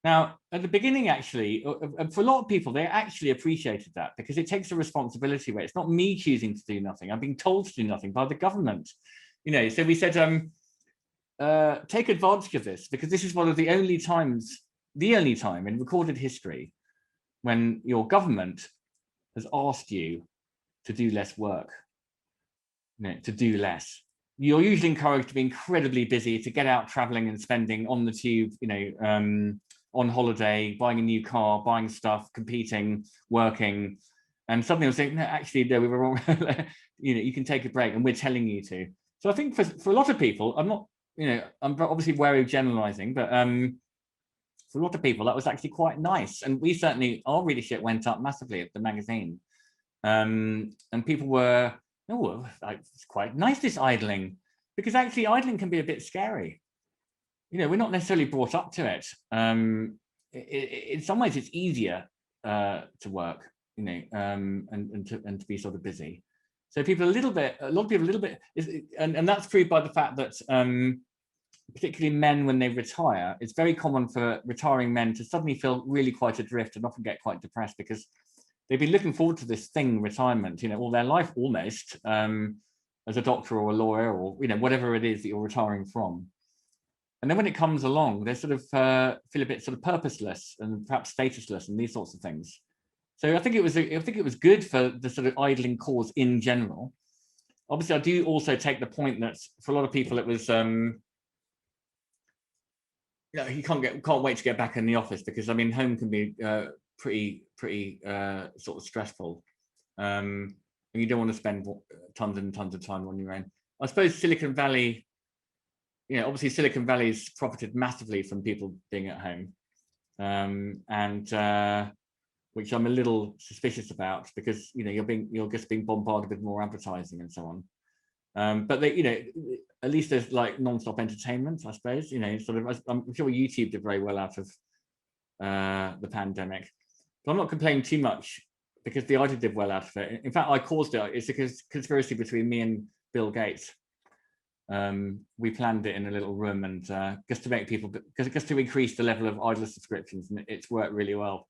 Now, at the beginning, actually, for a lot of people, they actually appreciated that because it takes a responsibility away. It's not me choosing to do nothing. I'm being told to do nothing by the government. So we said, take advantage of this, because this is one of the only time in recorded history when your government has asked you to do less work, to do less. You're usually encouraged to be incredibly busy, to get out traveling and spending on the tube, on holiday, buying a new car, buying stuff, competing, working. And suddenly I was saying, no, actually, no, we were wrong. You can take a break, and we're telling you to. So I think for a lot of people, I'm not, I'm obviously wary of generalizing, but for a lot of people, that was actually quite nice. And we certainly, our readership went up massively at the magazine. And people were, it's quite nice, this idling, because actually idling can be a bit scary. We're not necessarily brought up to it. In some ways, it's easier to work, and to be sort of busy. So a lot of people a little bit, and that's proved by the fact that particularly men, when they retire, it's very common for retiring men to suddenly feel really quite adrift and often get quite depressed, because they've been looking forward to this thing, retirement, all their life almost, as a doctor or a lawyer, or whatever it is that you're retiring from. And then when it comes along, they sort of feel a bit sort of purposeless and perhaps statusless and these sorts of things. So I think it was good for the sort of idling cause in general. Obviously, I do also take the point that for a lot of people it was you can't wait to get back in the office, because home can be pretty sort of stressful, and you don't want to spend tons and tons of time on your own. I suppose Silicon Valley, obviously Silicon Valley's profited massively from people being at home, and which I'm a little suspicious about, because you're just being bombarded with more advertising and so on. But they, at least there's like non-stop entertainment, I suppose. Sort of. I'm sure YouTube did very well out of the pandemic. But I'm not complaining too much, because the idea did well out of it. In fact, I caused it. It's a conspiracy between me and Bill Gates. We planned it in a little room, and just to make people, just to increase the level of idler subscriptions, and it's worked really well.